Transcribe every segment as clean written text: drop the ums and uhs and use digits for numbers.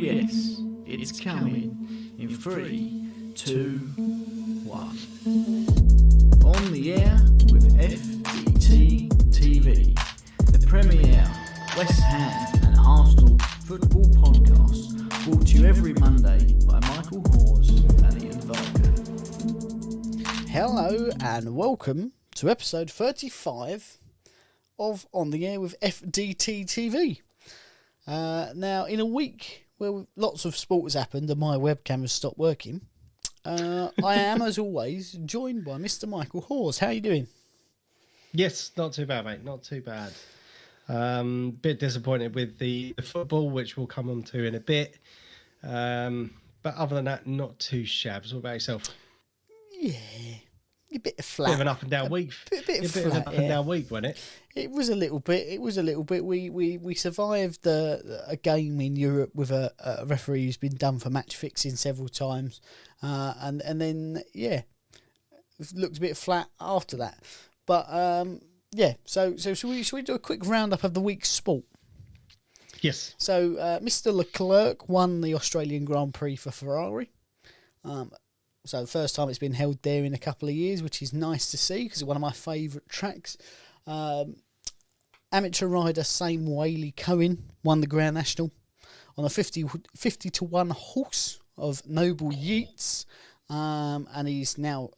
yes, it's coming in 3, 2, 1. On the air with FDT-TV, the premier West Ham and Arsenal football podcast, brought to you every Monday by Michael Hawes and Ian Varker. Hello and welcome to episode 35 of On the Air with FDT-TV. Now, in a week where lots of sport has happened and my webcam has stopped working, I am, as always, joined by Mr. Michael Hawes. How are you doing? Yes, not too bad, mate. Not too bad. Bit disappointed with the football, which we'll come on to in a bit. But other than that, not too shabs. What about yourself? Yeah, a bit of flat. Bit of an up and down week. Bit of an up and down week, wasn't it? It was a little bit. We survived a game in Europe with a referee who's been done for match fixing several times, and then it looked a bit flat after that. But so should we do a quick roundup of the week's sport? Yes. So Mr. Leclerc won the Australian Grand Prix for Ferrari. So the first time it's been held there in a couple of years, which is nice to see because it's one of my favourite tracks. Amateur rider Sam Whaley-Cohen won the Grand National on a 50-1 horse of Noble Yeats, and he's now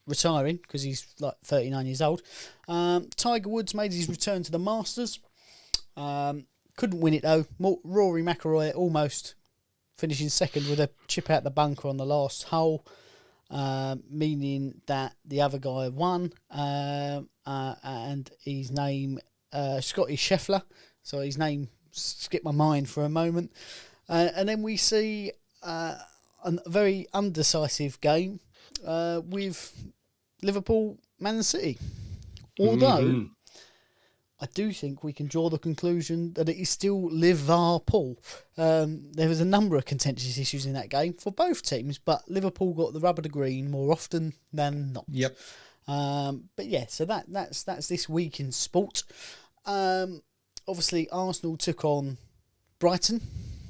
retiring because he's like 39 years old. Tiger Woods made his return to the Masters. Couldn't win it though. Rory McIlroy almost finishing second with a chip out the bunker on the last hole, meaning that the other guy won, and his name, Scotty Scheffler, so his name skipped my mind for a moment. And then we see a very undecisive game with Liverpool Man City. Although I do think we can draw the conclusion that it is still Liverpool. There was a number of contentious issues in that game for both teams, but Liverpool got the rub of the green more often than not. Yep. But yeah, so that's this week in sport. Obviously, Arsenal took on Brighton,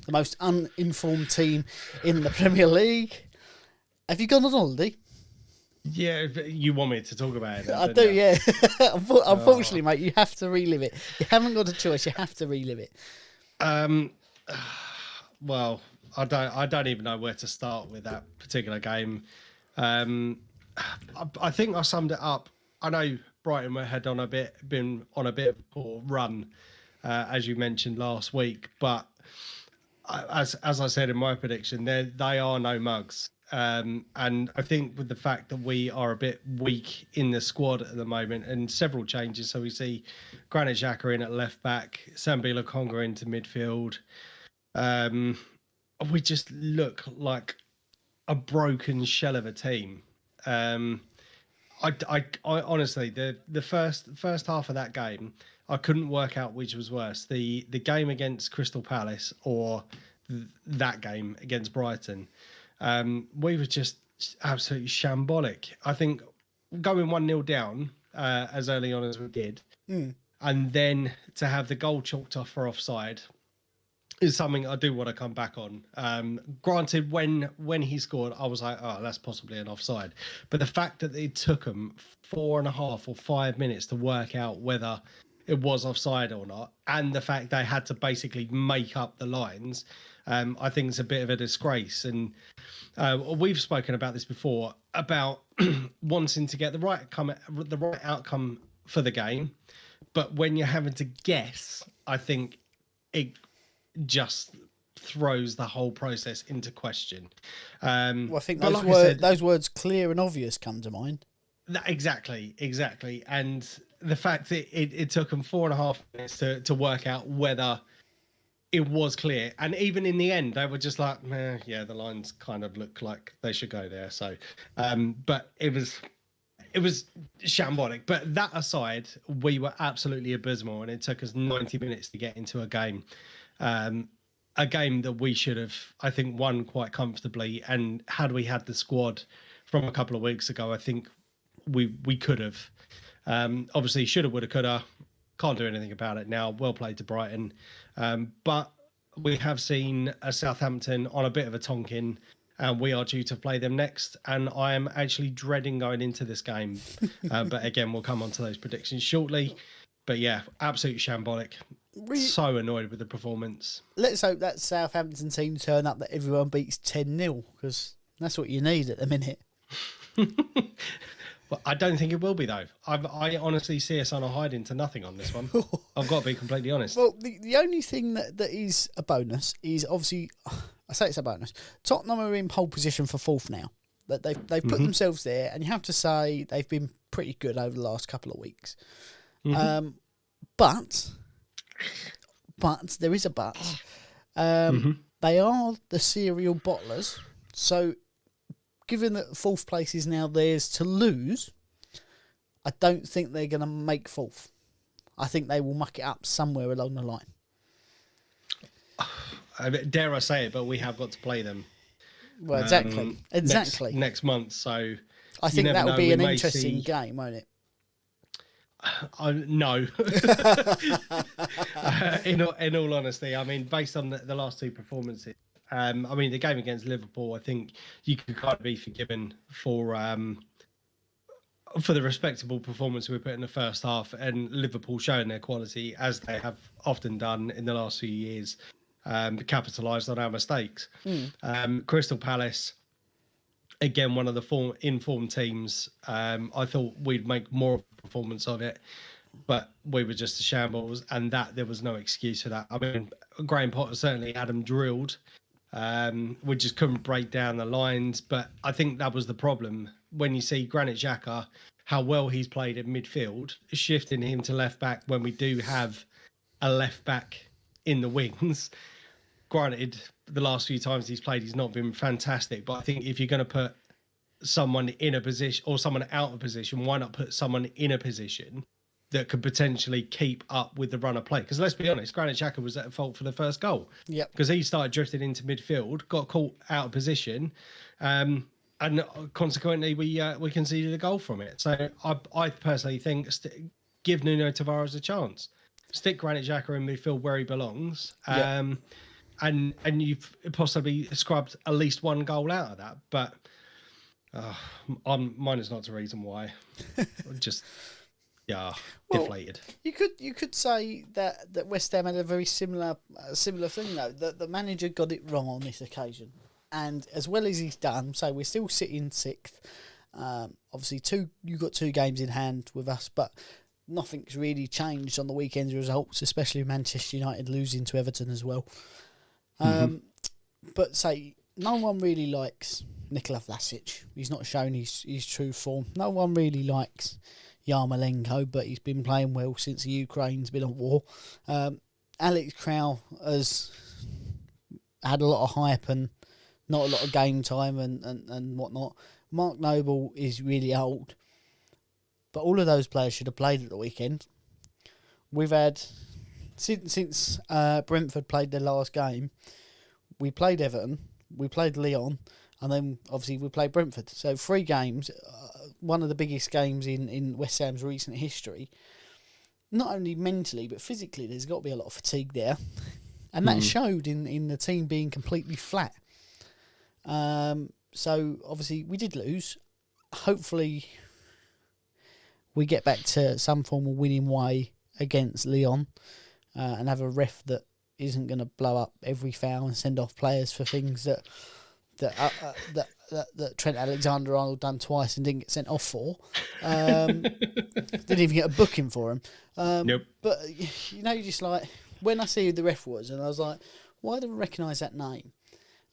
the most uninformed team in the Premier League. Have you gone on holiday? Yeah, you want me to talk about it? I do, yeah. Unfortunately, mate, you have to relive it. You haven't got a choice. You have to relive it. Well, I don't even know where to start with that particular game. I think I summed it up. I know Brighton had been on a bit of a poor run, as you mentioned last week, but as I said in my prediction, they are no mugs. And I think with the fact that we are a bit weak in the squad at the moment and several changes, so we see Granit Xhaka in at left back, Sambi Lokonga into midfield, we just look like a broken shell of a team. I honestly, the first half of that game, I couldn't work out which was worse, the game against Crystal Palace or that game against Brighton. We were just absolutely shambolic. I think going 1-0 down as early on as we did, and then to have the goal chalked off for offside is something I do want to come back on. Granted, when he scored, I was like, oh, that's possibly an offside. But the fact that it took them 4.5 or 5 minutes to work out whether it was offside or not, and the fact they had to basically make up the lines, I think it's a bit of a disgrace. And we've spoken about this before, about wanting to get the right outcome for the game. But when you're having to guess, I think it just throws the whole process into question. Well, I think those words clear and obvious come to mind. Exactly. And the fact that it took them 4.5 minutes to work out whether it was clear. And even in the end, they were just like, yeah, the lines kind of look like they should go there. So, but it was shambolic. But that aside, we were absolutely abysmal, and it took us 90 minutes to get into a game. A game that we should have, I think, won quite comfortably. And had we had the squad from a couple of weeks ago, I think we could have. Obviously, shoulda, woulda, coulda. Can't do anything about it now. Well played to Brighton. But we have seen a Southampton on a bit of a tonkin, and we are due to play them next. And I am actually dreading going into this game. But again, we'll come on to those predictions shortly. But yeah, absolutely shambolic. So annoyed with the performance. Let's hope that Southampton team turn up that everyone beats 10-0, because that's what you need at the minute. Well, I don't think it will be, though. I honestly see us on a hiding to nothing on this one. I've got to be completely honest. Well, the only thing that is a bonus is obviously, I say it's a bonus, Tottenham are in pole position for fourth now. That they've put themselves there, and you have to say they've been pretty good over the last couple of weeks. But there is a but. They are the serial bottlers, so given that fourth place is now theirs to lose, I don't think they're going to make fourth. I think they will muck it up somewhere along the line. Dare I say it, but we have got to play them. Well, exactly. Next month, so I think that will be an interesting game, won't it? No. In all honesty, I mean, based on the last two performances, I mean, the game against Liverpool, I think you could kind of be forgiven for the respectable performance we put in the first half, and Liverpool showing their quality as they have often done in the last few years, capitalised on our mistakes. Crystal Palace, again, one of the informed teams. I thought we'd make more of a performance of it, but we were just a shambles, and that there was no excuse for that. I mean, Graham Potter certainly had them drilled. We just couldn't break down the lines, but I think that was the problem. When you see Granit Xhaka, how well he's played at midfield, shifting him to left back when we do have a left back in the wings. Granted, the last few times he's played, he's not been fantastic, but I think if you're going to put someone in a position or someone out of position, why not put someone in a position that could potentially keep up with the run of play? Because let's be honest, Granit Xhaka was at fault for the first goal. Yep. Because he started drifting into midfield, got caught out of position, and consequently we conceded a goal from it. So I personally think give Nuno Tavares a chance. Stick Granit Xhaka in midfield where he belongs. Yep. And you've possibly scrubbed at least one goal out of that. But mine is not the reason why. Just... yeah, deflated. You could say that West Ham had a very similar thing though. That the manager got it wrong on this occasion, and as well as he's done, so we're still sitting sixth. Obviously, you got 2 games in hand with us, but nothing's really changed on the weekend's results, especially Manchester United losing to Everton as well. But say no one really likes Nikola Vlasic. He's not shown his true form. No one really likes Yarmolenko, but he's been playing well since the Ukraine's been at war. Alex Crow has had a lot of hype and not a lot of game time and whatnot. Mark Noble is really old, but all of those players should have played at the weekend. We've had, since Brentford played their last game, we played Everton, we played Lyon, and then obviously we played Brentford. So 3 games, one of the biggest games in West Ham's recent history. Not only mentally, but physically, there's got to be a lot of fatigue there. And that showed in the team being completely flat. So obviously we did lose. Hopefully we get back to some form of winning way against Lyon and have a ref that isn't going to blow up every foul and send off players for things that Trent Alexander-Arnold done twice and didn't get sent off for. Didn't even get a booking for him. Nope. But, you're just like, when I see who the ref was, and I was like, why do I recognise that name?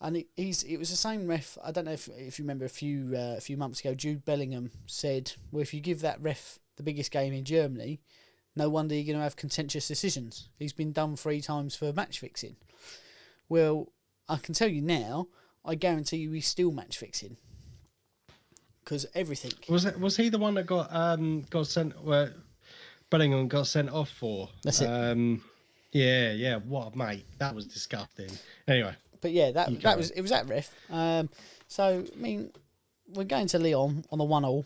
And it was the same ref. I don't know if you remember a few months ago, Jude Bellingham said, well, if you give that ref the biggest game in Germany, no wonder you're going to have contentious decisions. He's been done 3 times for match fixing. Well, I can tell you now, I guarantee you he's still match fixing. Because everything. Was he the one that got sent, where Bellingham got sent off for? That's it. Yeah. What, mate? That was disgusting. Anyway. But yeah, it was that ref. So, I mean, we're going to Lyon on a 1-1.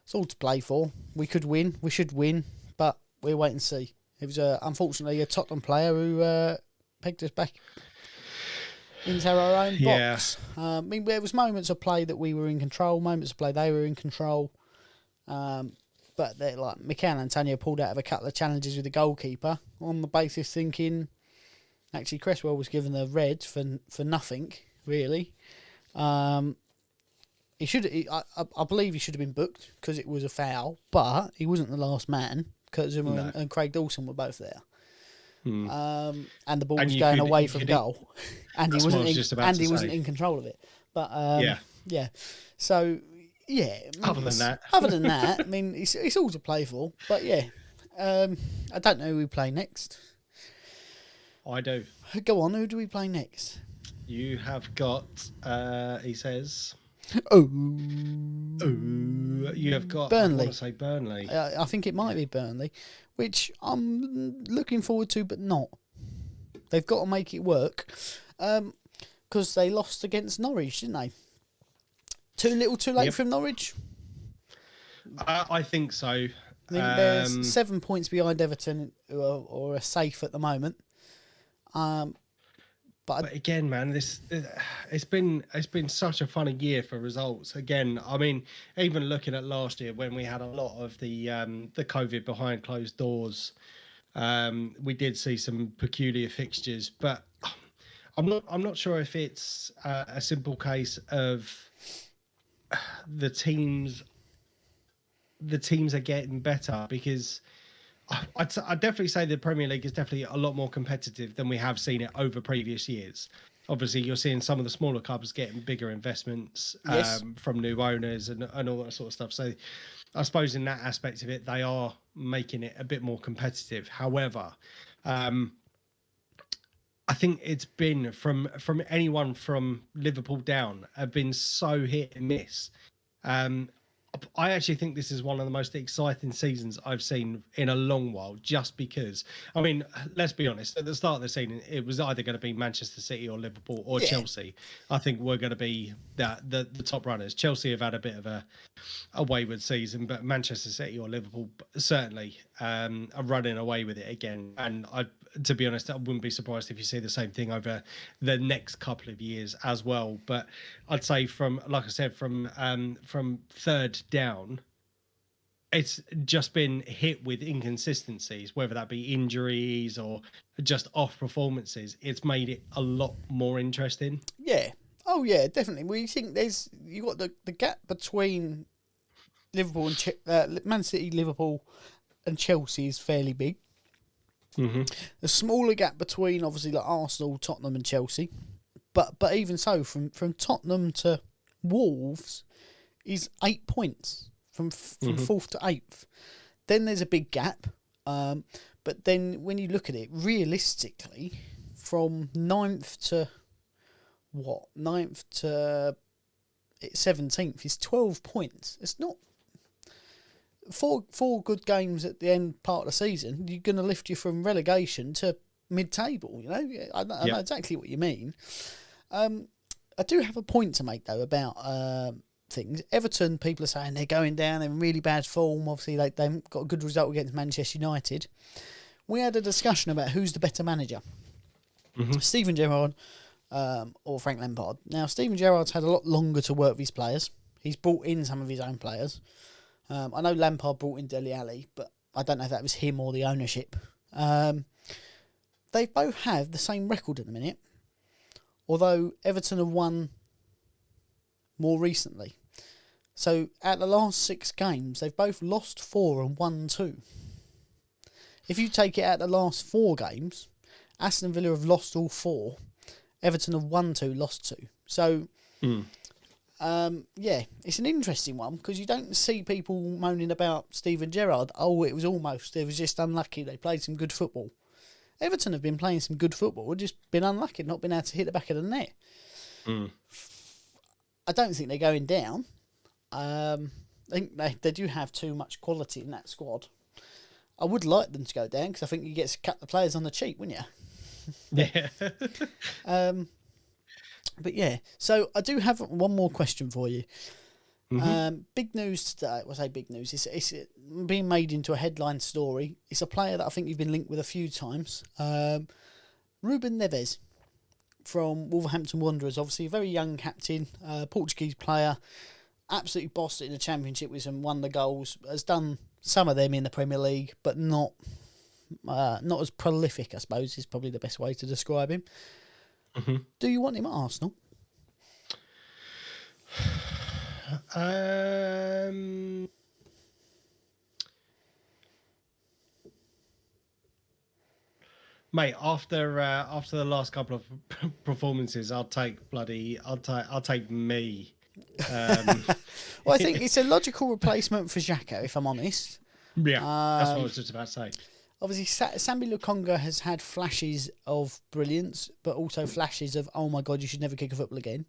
It's all to play for. We could win. We should win. But we'll wait and see. It was unfortunately a Tottenham player who pegged us back into our own Yeah. box. I mean, there was moments of play that we were in control, moments of play they were in control. But they're like Mikel Antonio pulled out of a couple of challenges with the goalkeeper on the basis thinking actually Cresswell was given a red for nothing really. He should. I believe he should have been booked because it was a foul, but he wasn't the last man. Kurt Zuma and Craig Dawson were both there. And the ball was going away from goal, and he wasn't in control of it. But yeah. So yeah. Other than that, I mean, it's all to play for. But yeah, I don't know who we play next. I do. Go on. Who do we play next? You have got. He says. Oh, you have got. Burnley. I want to say Burnley. I think it might be Burnley, which I'm looking forward to, but not. They've got to make it work, because they lost against Norwich, didn't they? Too little, too late from Norwich. I think so. I think they're 7 points behind Everton, or are safe at the moment. But again, man, it's been such a funny year for results. Again, I mean, even looking at last year when we had a lot of the COVID behind closed doors, we did see some peculiar fixtures. But I'm not sure if it's a simple case of the teams are getting better, because I'd definitely say the Premier League is definitely a lot more competitive than we have seen it over previous years. Obviously, you're seeing some of the smaller clubs getting bigger investments from new owners and all that sort of stuff. So I suppose in that aspect of it, they are making it a bit more competitive. However, I think it's been from anyone from Liverpool down have been so hit and miss. I actually think this is one of the most exciting seasons I've seen in a long while, just because, I mean, let's be honest, at the start of the season, it was either going to be Manchester City or Liverpool or Chelsea. I think we're going to be the top runners. Chelsea have had a bit of a wayward season, but Manchester City or Liverpool certainly are running away with it again. And to be honest, I wouldn't be surprised if you see the same thing over the next couple of years as well. But I'd say from third down, it's just been hit with inconsistencies, whether that be injuries or just off performances. It's made it a lot more interesting. Yeah. Oh yeah, definitely. We think you got the gap between Liverpool and Man City, Liverpool and Chelsea is fairly big. Mm-hmm. The smaller gap between obviously like Arsenal, Tottenham and Chelsea, but even so, from Tottenham to Wolves is 8 points from fourth to eighth. Then there's a big gap, but then when you look at it realistically, from ninth to 17th is 12 points. It's not four good games at the end part of the season. You're going to lift you from relegation to mid-table. You know, I know exactly what you mean. I do have a point to make though about things. Everton, people are saying they're going down. They're in really bad form. Obviously, they've got a good result against Manchester United. We had a discussion about who's the better manager, Steven Gerrard or Frank Lampard. Now, Steven Gerrard's had a lot longer to work with his players. He's brought in some of his own players. I know Lampard brought in Dele Alli, but I don't know if that was him or the ownership. They both have the same record at the minute, although Everton have won more recently. So, at the last 6 games, they've both lost 4 and won 2. If you take it out the last 4 games, Aston Villa have lost all 4. Everton have won 2, lost 2. So, it's an interesting one because you don't see people moaning about Steven Gerrard. Oh, it was just unlucky. They played some good football. Everton have been playing some good football. We've just been unlucky, not been able to hit the back of the net. I don't think they're going down. I think they do have too much quality in that squad. I would like them to go down because I think you get to cut the players on the cheap, wouldn't you? Yeah. But yeah, so I do have one more question for you. Big news today. I say big news. It's being made into a headline story. It's a player that I think you've been linked with a few times. Ruben Neves from Wolverhampton Wanderers, obviously a very young captain, Portuguese player, absolutely bossed it in the Championship with some wonder goals, has done some of them in the Premier League, but not as prolific, I suppose, is probably the best way to describe him. Mm-hmm. Do you want him at Arsenal? Mate, after the last couple of performances, I'll take me. Well, I think it's a logical replacement for Xhaka, if I'm honest. Yeah, that's what I was just about to say. Obviously, Sambi Lukonga has had flashes of brilliance, but also flashes of, oh my God, you should never kick a football again.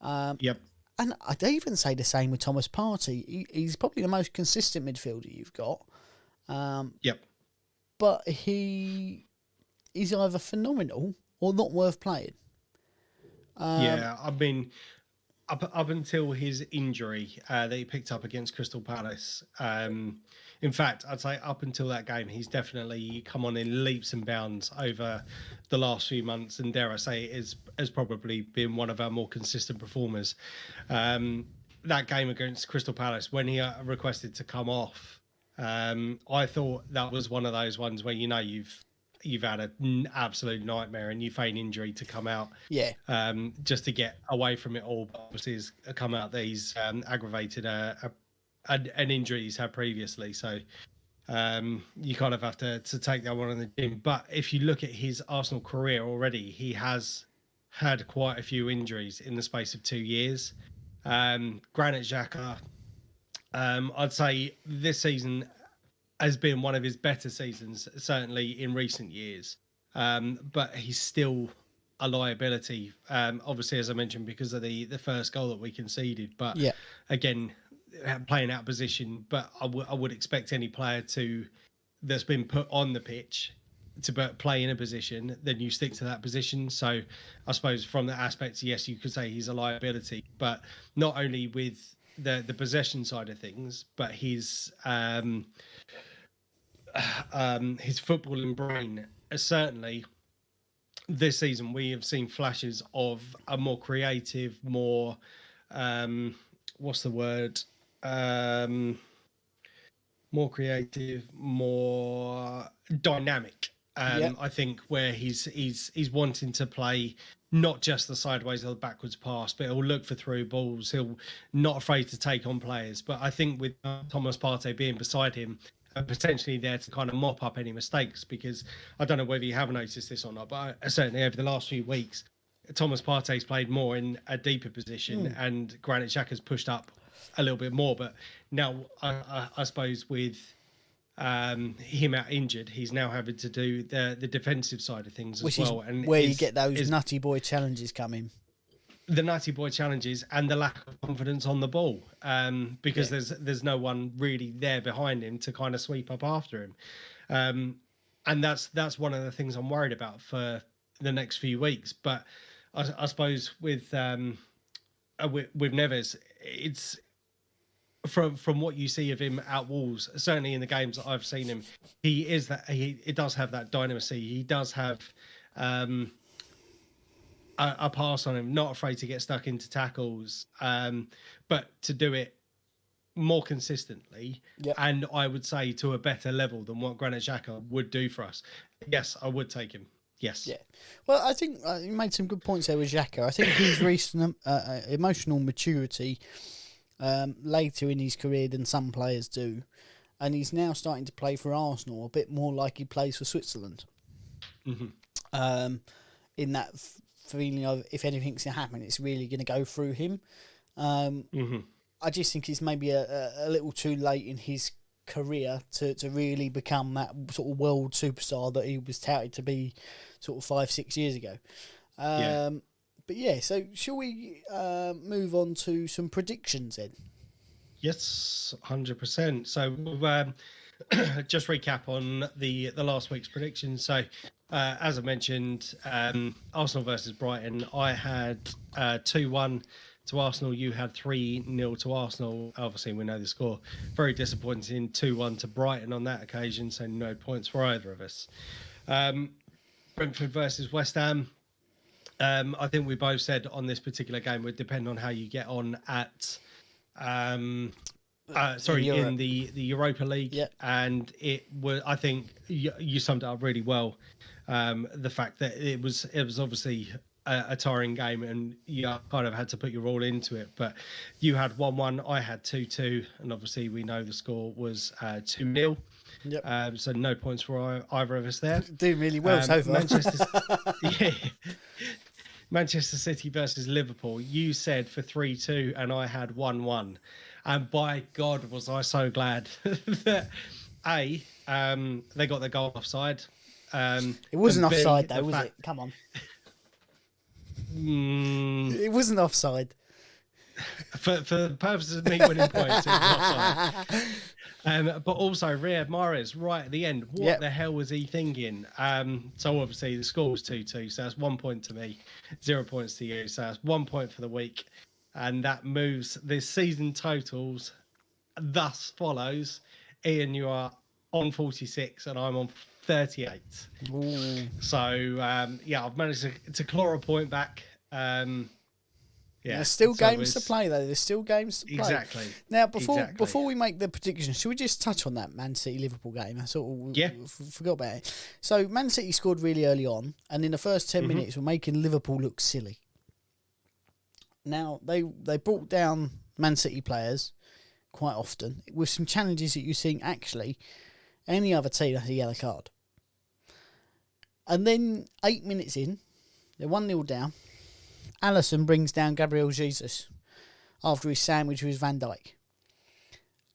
Yep. And I'd even say the same with Thomas Partey. He's probably the most consistent midfielder you've got. Yep. But he's either phenomenal or not worth playing. Yeah, I mean, up until his injury that he picked up against Crystal Palace. In fact, I'd say up until that game, he's definitely come on in leaps and bounds over the last few months, and dare I say, has probably been one of our more consistent performers. That game against Crystal Palace, when he requested to come off, I thought that was one of those ones where you've had an absolute nightmare and you feign injury to come out, just to get away from it all. But obviously, he's come out that he's aggravated an injury he's had previously, so you kind of have to take that one on the chin. But if you look at his Arsenal career already, he has had quite a few injuries in the space of 2 years. Granit Xhaka, I'd say this season has been one of his better seasons, certainly in recent years. But he's still a liability, obviously, as I mentioned, because of the first goal that we conceded. But again, playing out of position. But I would expect any player that's been put on the pitch to play in a position, then you stick to that position. So I suppose from that aspect, yes, you could say he's a liability, but not only with the possession side of things, but his footballing brain. Certainly this season we have seen flashes of a more creative, more more creative, more dynamic. I think where he's wanting to play not just the sideways or the backwards pass, but he'll look for through balls. He'll not afraid to take on players. But I think with Thomas Partey being beside him and potentially there to kind of mop up any mistakes, because I don't know whether you have noticed this or not, but certainly over the last few weeks, Thomas Partey's played more in a deeper position and Granit Xhaka's pushed up a little bit more. But now I suppose with him out injured, he's now having to do the defensive side of things as well. And where you get those nutty boy challenges coming. The nutty boy challenges and the lack of confidence on the ball, because there's no one really there behind him to kind of sweep up after him. And that's one of the things I'm worried about for the next few weeks. But I suppose with Neves, it's from what you see of him at Wolves, certainly in the games that I've seen him, he does have that dynamism. He does have a pass on him, not afraid to get stuck into tackles, but to do it more consistently, and I would say to a better level than what Granit Xhaka would do for us. Yes, I would take him. Yes. Yeah. Well, I think you made some good points there with Xhaka. I think he's reached emotional maturity later in his career than some players do, and he's now starting to play for Arsenal a bit more like he plays for Switzerland. Mm-hmm. In that feeling of if anything's going to happen, it's really going to go through him. I just think it's maybe a little too late in his career to really become that sort of world superstar that he was touted to be sort of 5-6 years ago. But yeah, so shall we move on to some predictions then? Yes, 100%. So we'll just recap on the last week's predictions. So as I mentioned, Arsenal versus Brighton, I had 2-1 to Arsenal. You had 3-0 to Arsenal. Obviously, we know the score. Very disappointing, 2-1 to Brighton on that occasion, so no points for either of us. Brentford versus West Ham. I think we both said on this particular game would depend on how you get on at in the Europa League. Yep. And it was, I think you summed it up really well. The fact that it was obviously a tiring game, and you kind of had to put your all into it. But you had 1-1, I had 2-2, and obviously we know the score was 2-0. Yep. So no points for either of us there. Doing really well so far. Manchester City versus Liverpool. You said for 3-2, and I had 1-1. And by God, was I so glad that they got the goal offside. It wasn't offside though, was it? Come on. It wasn't offside. For the purposes of me winning points, it was offside. But also Riyad Mahrez right at the end. What the hell was he thinking? So obviously the score was 2-2. So that's 1 point to me, 0 points to you. So that's 1 point for the week. And that moves the season totals. Thus follows. Ian, you are on 46 and I'm on 38. Ooh. So, I've managed to claw a point back. There's still games to play, though. There's still games to play. Exactly. Now, before we make the predictions, should we just touch on that Man City-Liverpool game? I sort of forgot about it. So, Man City scored really early on, and in the first 10 minutes were making Liverpool look silly. Now, they brought down Man City players quite often with some challenges that you're seeing actually any other team has a yellow card. And then 8 minutes in, they're 1-0 down. Alisson brings down Gabriel Jesus after his sandwich with Van Dijk.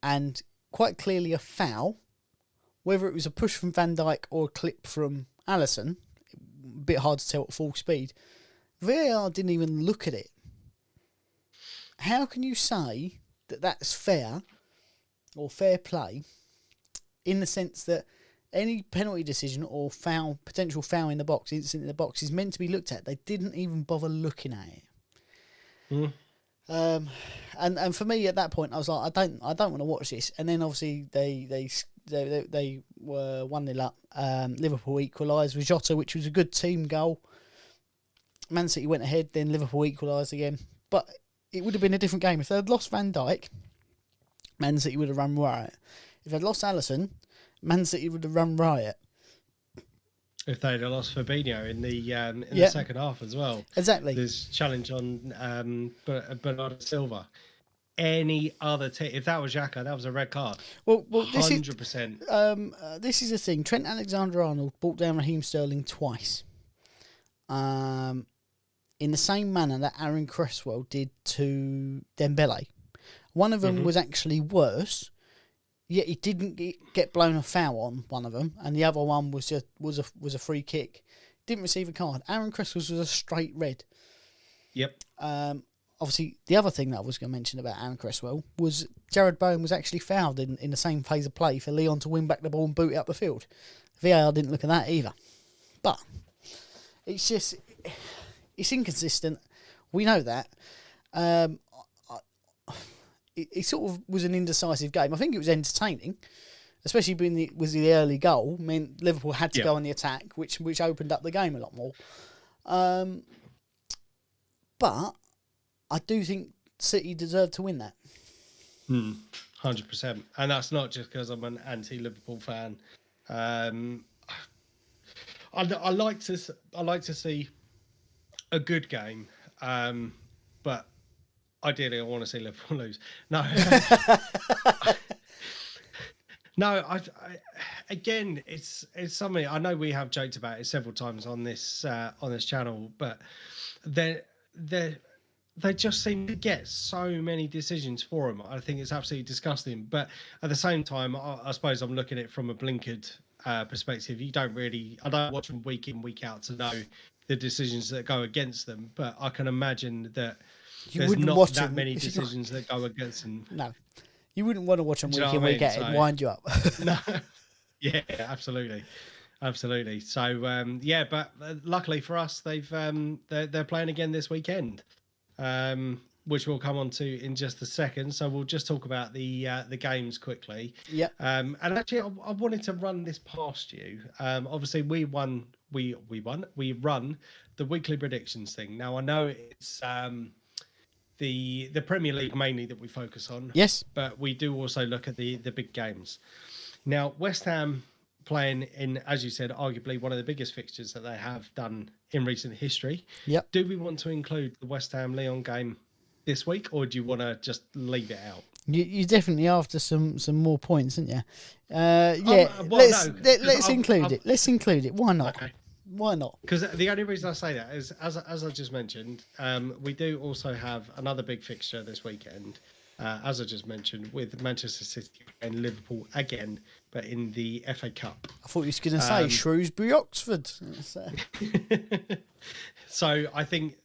And quite clearly a foul, whether it was a push from Van Dijk or a clip from Alisson, a bit hard to tell at full speed, VAR didn't even look at it. How can you say that that's fair or fair play in the sense that any penalty decision or potential foul in the box, incident in the box, is meant to be looked at? They didn't even bother looking at it. And for me at that point, I was like, I don't want to watch this. And then obviously they were 1-0 up. Liverpool equalised with Jota, which was a good team goal. Man City went ahead, then Liverpool equalised again. But it would have been a different game if they had lost Van Dijk. Man City would have run riot. If they'd lost Alisson, Man City would have run riot. If they'd have lost Fabinho in the second half as well. Exactly. There's challenge on Bernardo Silva. Any other team, if that was Xhaka, that was a red card. Well, 100%. This is the thing. Trent Alexander-Arnold brought down Raheem Sterling twice. In the same manner that Aaron Cresswell did to Dembele. One of them was actually worse, yet he didn't get blown a foul on one of them, and the other one was a free kick. Didn't receive a card. Aaron Cresswell's was a straight red. Yep. Obviously, the other thing that I was going to mention about Aaron Cresswell was Jared Bowen was actually fouled in the same phase of play for Leon to win back the ball and boot it up the field. VAR didn't look at that either. But it's just... It's inconsistent. We know that. It sort of was an indecisive game. I think it was entertaining, especially being the early goal. Meant Liverpool had to go on the attack, which opened up the game a lot more. But I do think City deserved to win that. 100%, and that's not just because I'm an anti-Liverpool fan. I like to see a good game, but ideally I want to see Liverpool lose. No, I again, it's something I know we have joked about it several times on this channel, but they just seem to get so many decisions for them. I think it's absolutely disgusting. But at the same time, I suppose I'm looking at it from a blinkered perspective. I don't watch them week in, week out to know the decisions that go against them. But I can imagine that there's not that many decisions that go against them. No, you wouldn't want to watch them week in, week out. It'd wind you up. No, yeah, absolutely. So but luckily for us, they're playing again this weekend, which we'll come on to in just a second. So we'll just talk about the games quickly. Yeah. And actually, I wanted to run this past you. Obviously, we won we run the weekly predictions thing. Now I know it's the Premier League mainly that we focus on. Yes. But we do also look at the big games. Now West Ham playing in, as you said, arguably one of the biggest fixtures that they have done in recent history. Yep. Do we want to include the West Ham Lyon game this week, or do you want to just leave it out? You definitely after some more points, aren't you? Let's include it. Let's include it. Why not? Okay. Why not? Because the only reason I say that is, as I just mentioned, we do also have another big fixture this weekend, as I just mentioned, with Manchester City and Liverpool again, but in the FA Cup. I thought you were going to say Shrewsbury, Oxford. So I think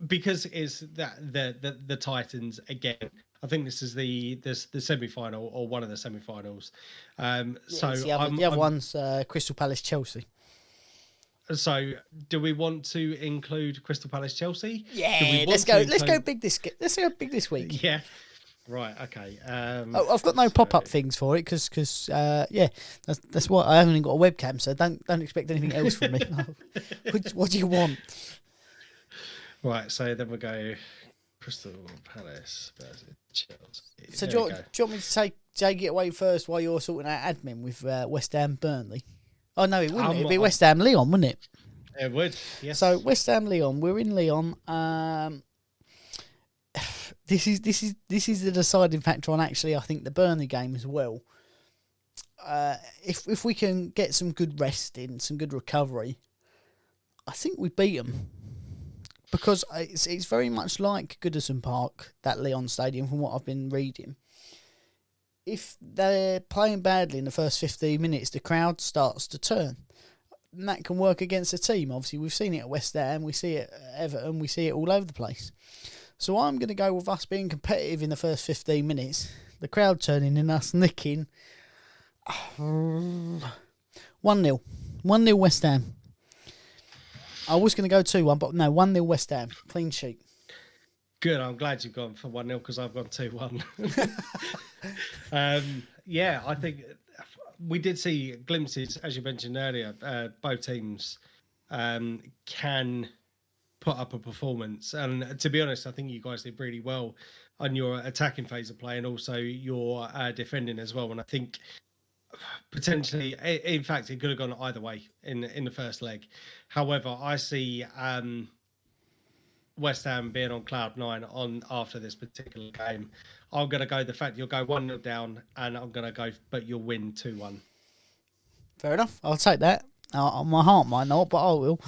because it's the Titans again. I think this is the semi-final or one of the semi-finals. So the other one's Crystal Palace, Chelsea. So, do we want to include Crystal Palace, Chelsea? Yeah, let's go big this week. Yeah, right. Okay. I've got no pop-up things for it because that's what I haven't got a webcam, so don't expect anything else from me. What do you want? Right. So then we go Crystal Palace versus Chelsea. So do you want me to take it away first while you're sorting out admin with West Ham Burnley? Oh, no, it wouldn't. It'd be West Ham Lyon, wouldn't it? It would, yes. So, West Ham Lyon, we're in Lyon. This is the deciding factor on actually, I think, the Burnley game as well. If we can get some good rest in, some good recovery, I think we beat them. Because it's very much like Goodison Park, that Lyon stadium, from what I've been reading. If they're playing badly in the first 15 minutes, the crowd starts to turn. And that can work against a team. Obviously, we've seen it at West Ham, we see it at Everton, we see it all over the place. So I'm going to go with us being competitive in the first 15 minutes, the crowd turning and us nicking. 1-0. 1-0 West Ham. I was going to go 2-1, but no, 1-0 West Ham. Clean sheet. Good. I'm glad you've gone for 1-0 because I've gone 2-1. I think we did see glimpses, as you mentioned earlier. Both teams can put up a performance. And to be honest, I think you guys did really well on your attacking phase of play and also your defending as well. And I think potentially, in fact, it could have gone either way in the first leg. However, I see West Ham being on cloud 9 after this particular game. I'm going to go the fact you'll go 1-0 down, and I'm going to go, but you'll win 2-1. Fair enough. I'll take that. My heart might not, but I will.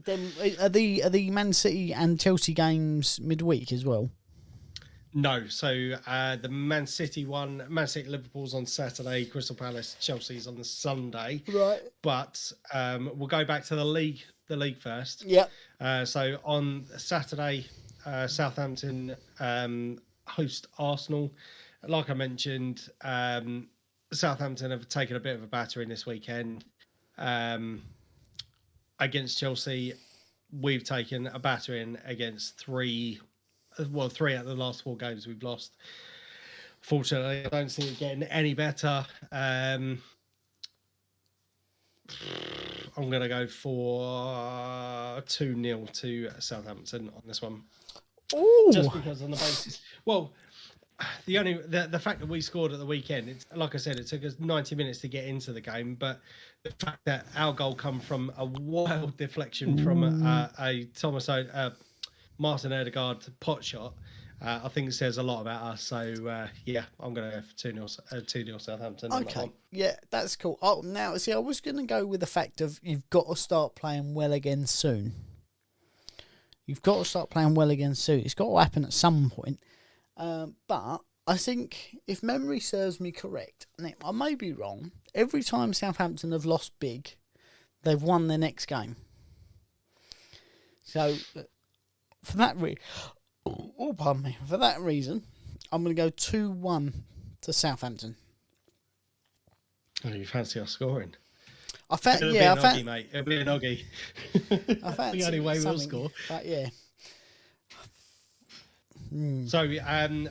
Then are the Man City and Chelsea games midweek as well? No. So the Man City one, Man City Liverpool's on Saturday, Crystal Palace Chelsea's on the Sunday. Right. But we'll go back to the league first. Yeah. So on Saturday, Southampton host Arsenal. Like I mentioned, Southampton have taken a bit of a battering this weekend. Against Chelsea, we've taken a battering against 3 out of the last 4 games we've lost. Fortunately, I don't see it getting any better. I'm going to go for 2-0 to Southampton on this one. Ooh. Just because on the basis... Well, the fact that we scored at the weekend, it's like I said, it took us 90 minutes to get into the game, but the fact that our goal come from a wild deflection from a Martin Odegaard pot shot, I think it says a lot about us. So, I'm going to go for 2-0 Southampton. Okay, yeah, that's cool. Oh, now, see, I was going to go with the fact of you've got to start playing well again soon. You've got to start playing well again soon. It's got to happen at some point. But I think, if memory serves me correct, and I may be wrong, every time Southampton have lost big, they've won their next game. So, for that reason, I'm going to go 2-1 to Southampton. Oh, you fancy us scoring? Mate. It'll be an oggy. I fancy the only way we'll score. But yeah. So,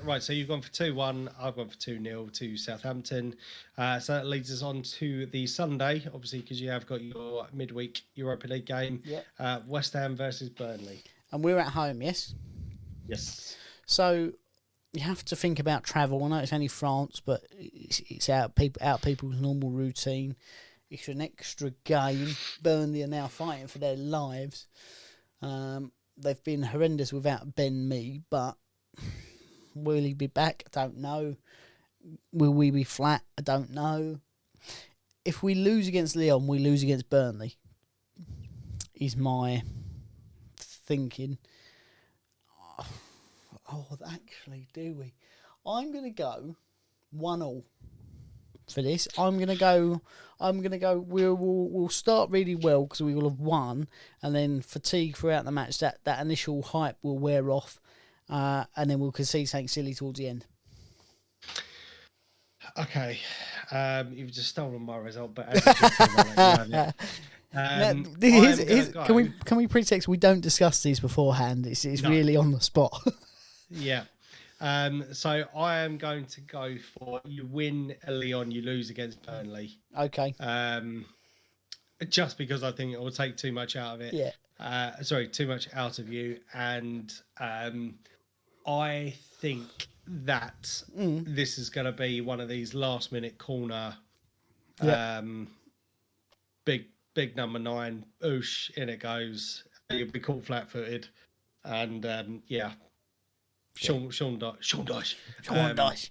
right, so you've gone for 2-1. I've gone for 2-0 to Southampton. So that leads us on to the Sunday, obviously, because you have got your midweek Europa League game. Yep. West Ham versus Burnley. And we're at home, yes? Yes. So you have to think about travel. I know it's only France, but it's out people's normal routine. It's an extra game. Burnley are now fighting for their lives. They've been horrendous without Ben Mee, but will he be back? I don't know. Will we be flat? I don't know. If we lose against Lyon, we lose against Burnley, is my thinking. Oh, actually, do we? I'm going to go 1-1 for this. I'm going to go. We'll start really well because we will have won, and then fatigue throughout the match. That initial hype will wear off, and then we'll concede something silly towards the end. Okay, you've just stolen my result, but as a can we pretext we don't discuss these beforehand? It's no. Really on the spot. Yeah. So I am going to go for you win at Lyon, you lose against Burnley. Okay. Just because I think it will take too much out of it. Yeah. Too much out of you, and I think that this is going to be one of these last-minute corner, big number 9, oosh, in it goes. You'll be caught flat-footed, and Sean Dyche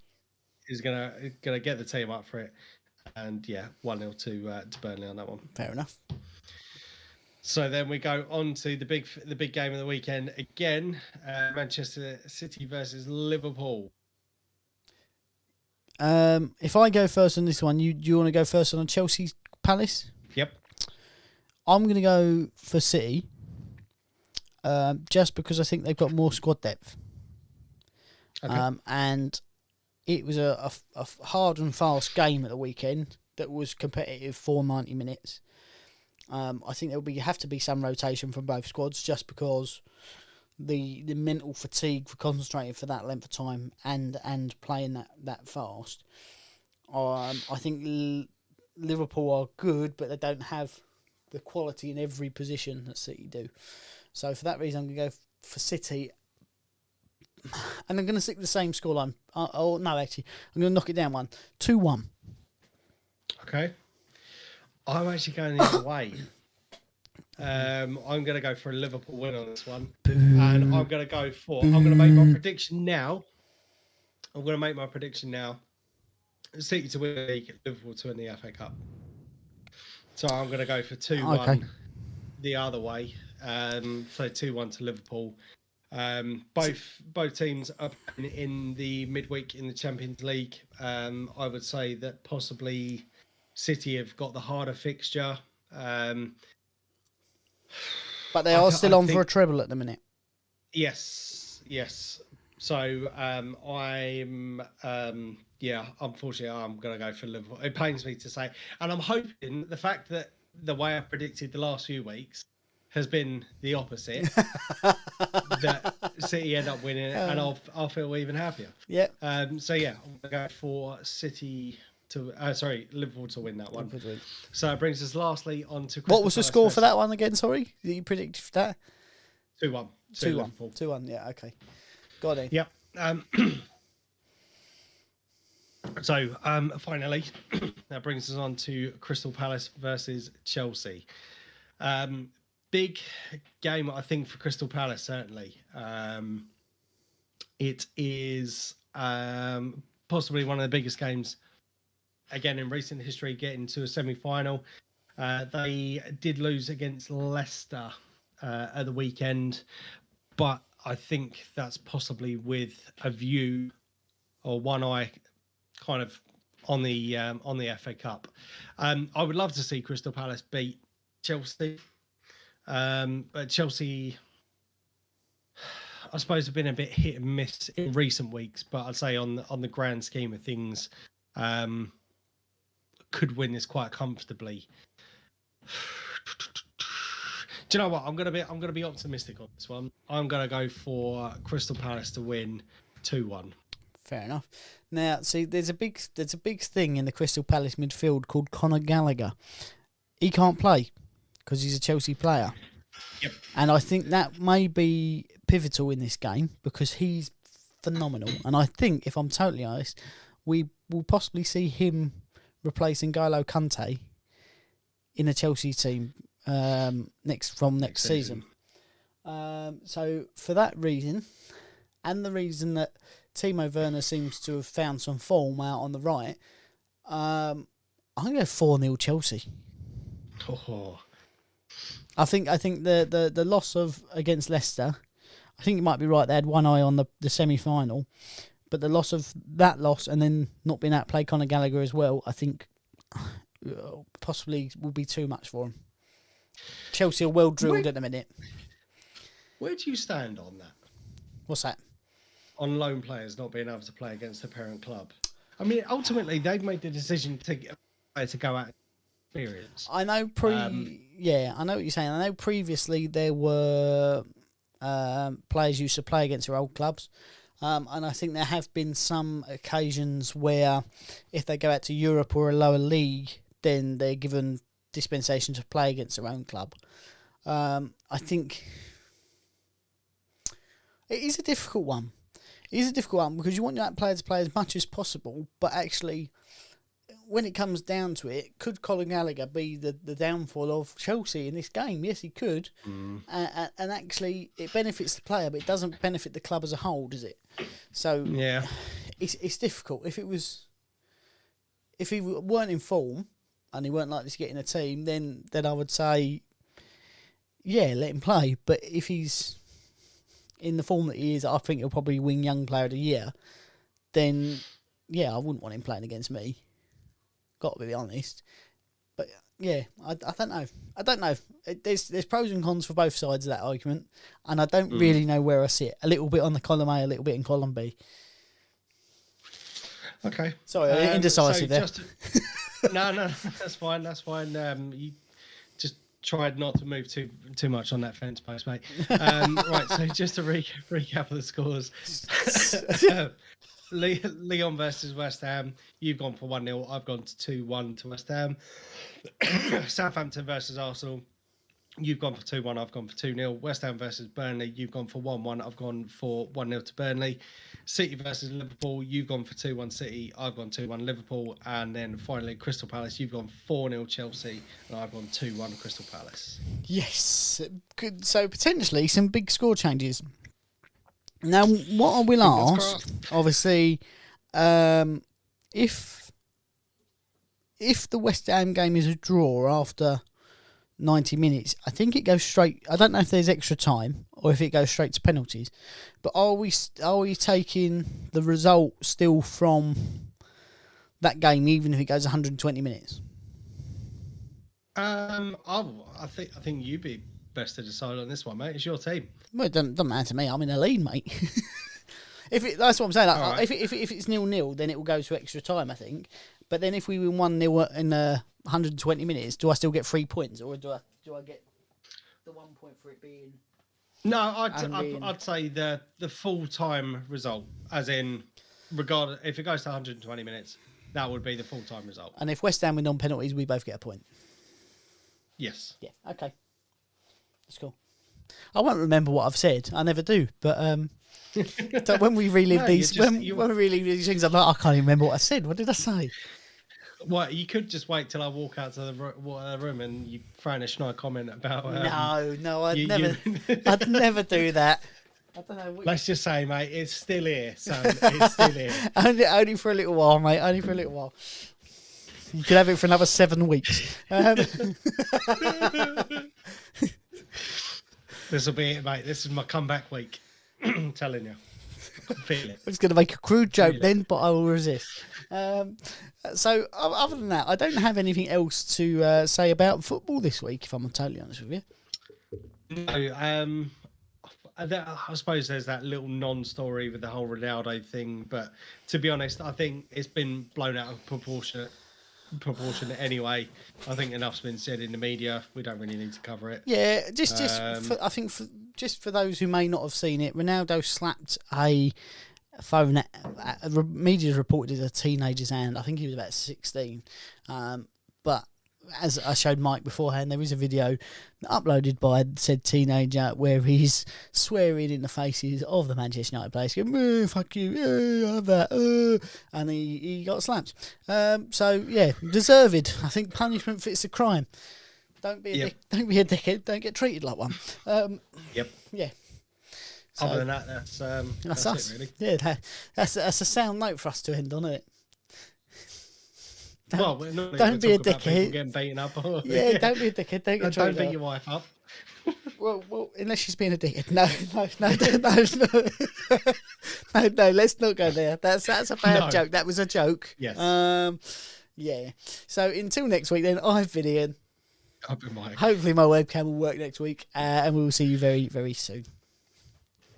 is gonna get the team up for it, and 1-0 to Burnley on that one. Fair enough. So then we go on to the big game of the weekend again, Manchester City versus Liverpool. If I go first on this one, do you want to go first on Chelsea Palace? Yep. I'm going to go for City, just because I think they've got more squad depth. Okay. And it was a hard and fast game at the weekend that was competitive for 90 minutes. I think there will have to be some rotation from both squads just because the mental fatigue for concentrating for that length of time and playing that fast. I think Liverpool are good, but they don't have the quality in every position that City do. So for that reason, I'm going to go for City. And I'm going to stick with the same scoreline. No, actually, I'm going to knock it down 2-1. Okay. I'm actually going the other way. I'm going to go for a Liverpool win on this one. Boo. And I'm going to make my prediction now. City to win the league, Liverpool to win the FA Cup. So I'm going to go for 2-1 the other way. So 2-1 to Liverpool. Both teams are in the midweek in the Champions League. I would say that possibly City have got the harder fixture. But they are still on for a treble at the minute. Yes. So unfortunately, I'm going to go for Liverpool. It pains me to say, and I'm hoping the fact that the way I predicted the last few weeks has been the opposite, that City end up winning it, and I'll feel even happier. Yeah. I'm going to go for Liverpool to win that one. So it brings us lastly on to what was the score for that one again? Sorry, that you predicted for that? 2-1. 2-1. Yeah. Okay. Got it. Yep. So finally, that brings us on to Crystal Palace versus Chelsea. Big game, I think, for Crystal Palace, certainly. It is possibly one of the biggest games, again, in recent history, getting to a semi-final. They did lose against Leicester at the weekend, but I think that's possibly with a view or one eye kind of on the FA Cup. I would love to see Crystal Palace beat Chelsea. But Chelsea, I suppose, have been a bit hit and miss in recent weeks. But I'd say on the grand scheme of things, could win this quite comfortably. Do you know what? I'm gonna be optimistic on this one. I'm gonna go for Crystal Palace to win 2-1. Fair enough. Now, see, there's a big thing in the Crystal Palace midfield called Conor Gallagher. He can't play because he's a Chelsea player. Yep. And I think that may be pivotal in this game because he's phenomenal. And I think, if I'm totally honest, we will possibly see him replacing N'Golo Kante in a Chelsea team next season. So for that reason, and the reason that Timo Werner seems to have found some form out on the right, I'm going to go 4-0 Chelsea. Oh. I think the loss against Leicester, I think you might be right, they had one eye on the semi-final, but the loss and then not being able to play Conor Gallagher as well, I think possibly will be too much for him. Chelsea are well drilled at the minute. Where do you stand on that? What's that? On loan players not being able to play against the parent club. I mean, ultimately, they've made the decision to go out and experience. I know I know what you're saying. I know previously there were players used to play against their old clubs. And I think there have been some occasions where if they go out to Europe or a lower league, then they're given dispensation to play against their own club. I think it is a difficult one. It is a difficult one because you want that player to play as much as possible, but actually, when it comes down to it, could Colin Gallagher be the downfall of Chelsea in this game? Yes, he could. And actually, it benefits the player, but it doesn't benefit the club as a whole, does it? So yeah, it's difficult. If he weren't in form and he weren't likely to get in a team, then I would say, yeah, let him play. But if he's in the form that he is, I think he'll probably win Young Player of the Year. Then, yeah, I wouldn't want him playing against me. Got to be honest. But yeah, I don't know. I don't know. There's pros and cons for both sides of that argument, and I don't really know where I sit. A little bit on the column A, a little bit in column B. Okay. Sorry, indecisive there. No, that's fine. That's fine. You just tried not to move too much on that fence post, mate. Right. So just to recap of the scores. Leon versus West Ham. You've gone for 1-0. I've gone to 2-1 to West Ham. Southampton versus Arsenal. You've gone for 2-1. I've gone for 2-0. West Ham versus Burnley. You've gone for 1-1. I've gone for 1-0 to Burnley. City versus Liverpool. You've gone for 2-1 City. I've gone 2-1 Liverpool. And then finally Crystal Palace. You've gone 4-0 Chelsea. And I've gone 2-1 Crystal Palace. Yes. Good. So potentially some big score changes. Now, what I will ask, obviously, if the West Ham game is a draw after 90 minutes, I think it goes straight. I don't know if there's extra time or if it goes straight to penalties. But are we taking the result still from that game, even if it goes 120 minutes? I think you'd be best to decide on this one, mate. It's your team. Well, it doesn't matter to me. I'm in the lead, mate. That's what I'm saying. Like, right. If it's 0-0, then it will go to extra time, I think. But then if we win 1-0 in 120 minutes, do I still get 3 points, or do I get the 1 point for it being? No, I'd say the full time result, as in, regardless if it goes to 120 minutes, that would be the full time result. And if West Ham win on penalties, we both get a point. Yes. Yeah. Okay. That's cool. I won't remember what I've said. I never do. But so when we relive when we relive these things, I'm like, I can't even remember what I said. What did I say? Well, you could just wait till I walk out to the room and you throw in a snide comment about. No, I'd never do that. I don't know. Let's just say, mate, it's still here, son. It's still here. only for a little while, mate. Only for a little while. You could have it for another 7 weeks. This will be it, mate. This is my comeback week. I'm telling you. I feel it. I was going to make a crude joke then, but I will resist. So, other than that, I don't have anything else to say about football this week, if I'm totally honest with you. No, I suppose there's that little non-story with the whole Ronaldo thing, but to be honest, I think it's been blown out of proportion proportionate anyway. I think enough's been said in the media. We don't really need to cover it. Yeah, I think for those who may not have seen it, Ronaldo slapped a phone. Media reported as a teenager's hand. I think he was about 16. But as I showed Mike beforehand, there is a video uploaded by said teenager where he's swearing in the faces of the Manchester United players, going, fuck you, have that, and he got slapped. So yeah, deserved. I think punishment fits the crime. Don't be a dickhead. Don't get treated like one. Yep. Yeah. So, other than that, that's us. it, really. Yeah, that's a sound note for us to end on, isn't it? Don't be a dickhead. Getting beaten up. Don't be a dickhead. Don't beat your wife up. Well, unless she's being a dickhead. No. Let's not go there. That's a bad joke. That was a joke. Yes. Yeah. So until next week, then I've been Ian. I've been Mike. Hopefully my webcam will work next week, and we will see you very, very soon.